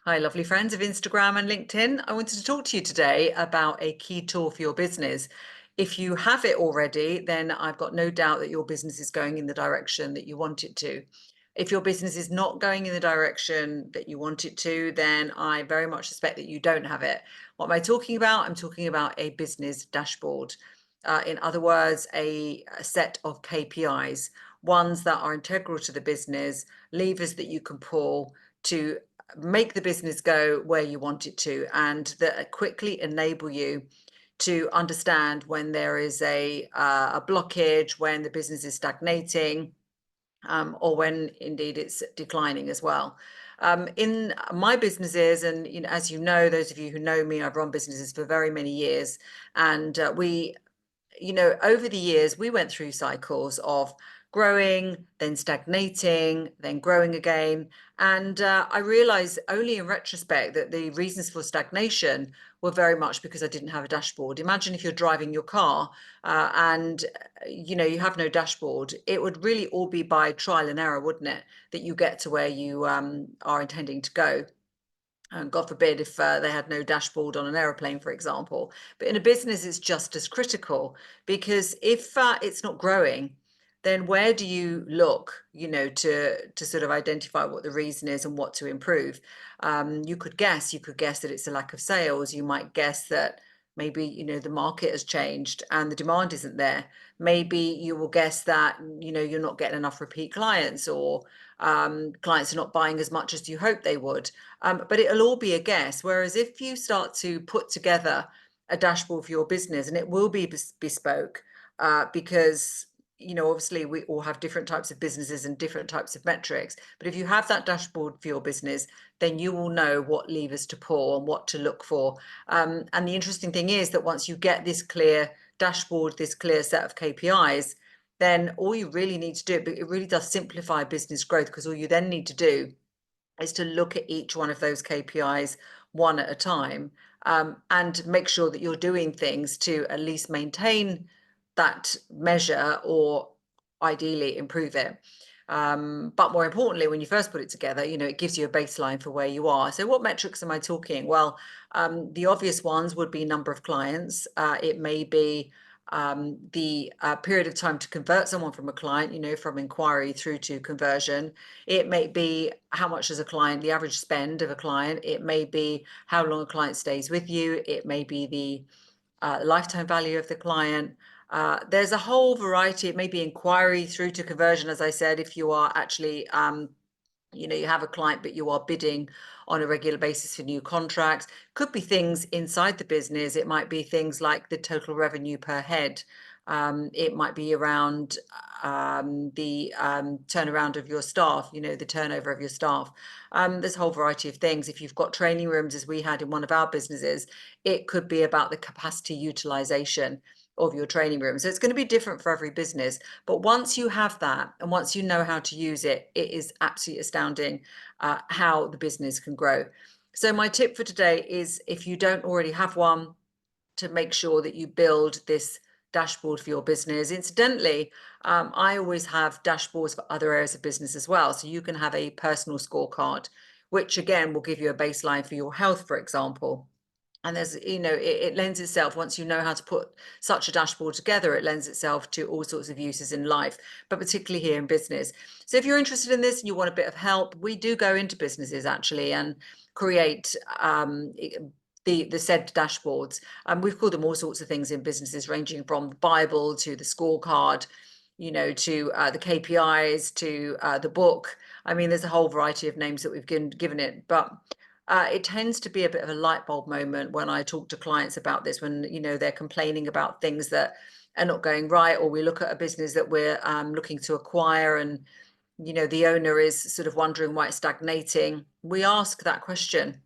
Hi, lovely friends of Instagram and LinkedIn. I wanted to talk to you today about a key tool for your business. If you have it already, then I've got no doubt that your business is going in the direction that you want it to. If your business is not going in the direction that you want it to, then I very much suspect that you don't have it. What am I talking about? I'm talking about a business dashboard. In other words, a set of KPIs, ones that are integral to the business, levers that you can pull to make the business go where you want it to, and that quickly enable you to understand when there is a blockage, when the business is stagnating, or when indeed it's declining as well. In my businesses, and as you know, those of you who know me, I've run businesses for very many years, and over the years, we went through cycles of growing, then stagnating, then growing again. And I realized only in retrospect that the reasons for stagnation were very much because I didn't have a dashboard. Imagine if you're driving your car and you have no dashboard. It would really all be by trial and error, wouldn't it, that you get to where you are intending to go. God forbid if they had no dashboard on an aeroplane, for example. But in a business, it's just as critical, because if it's not growing, then where do you look, to sort of identify what the reason is and what to improve? You could guess that it's a lack of sales. You might guess that maybe, the market has changed and the demand isn't there. Maybe you will guess that, you're not getting enough repeat clients, or clients are not buying as much as you hoped they would. But it'll all be a guess. Whereas if you start to put together a dashboard for your business, and it will be bespoke, because obviously we all have different types of businesses and different types of metrics. But if you have that dashboard for your business, then you will know what levers to pull and what to look for. And the interesting thing is that once you get this clear dashboard, this clear set of KPIs, then all you really need to do, but it really does simplify business growth, because all you then need to do is to look at each one of those KPIs one at a time, and make sure that you're doing things to at least maintain that measure, or ideally improve it. But more importantly, when you first put it together, it gives you a baseline for where you are. So what metrics am I talking? Well, the obvious ones would be number of clients. It may be the period of time to convert someone from a client, from inquiry through to conversion. It may be how much is the average spend of a client. It may be how long a client stays with you. It may be the lifetime value of the client. There's a whole variety. It may be inquiry through to conversion, as I said, if you are actually you have a client, but you are bidding on a regular basis for new contracts. Could be things inside the business. It might be things like the total revenue per head. It might be around the turnaround of your staff, the turnover of your staff. There's a whole variety of things. If you've got training rooms, as we had in one of our businesses, it could be about the capacity utilization of your training room. So it's going to be different for every business. But once you have that, and once you know how to use it, it is absolutely astounding how the business can grow. So my tip for today is, if you don't already have one, to make sure that you build this dashboard for your business. Incidentally, I always have dashboards for other areas of business as well. So you can have a personal scorecard, which again will give you a baseline for your health, for example. And there's, it lends itself, once you know how to put such a dashboard together, it lends itself to all sorts of uses in life, but particularly here in business. So if you're interested in this and you want a bit of help, we do go into businesses actually and create the said dashboards. We've called them all sorts of things in businesses, ranging from the Bible to the scorecard, to the KPIs, to the book. I mean, there's a whole variety of names that we've given it, but it tends to be a bit of a light bulb moment when I talk to clients about this, when they're complaining about things that are not going right, or we look at a business that we're looking to acquire, and the owner is sort of wondering why it's stagnating. We ask that question.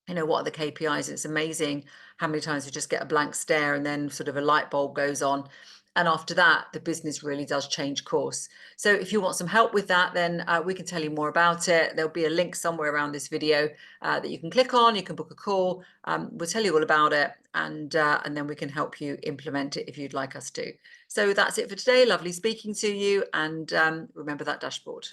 What are the KPIs? It's amazing how many times we just get a blank stare, and then sort of a light bulb goes on. And after that, the business really does change course. So if you want some help with that, then we can tell you more about it. There'll be a link somewhere around this video that you can click on. You can book a call. We'll tell you all about it, and then we can help you implement it if you'd like us to. So that's it for today. Lovely speaking to you, and remember that dashboard.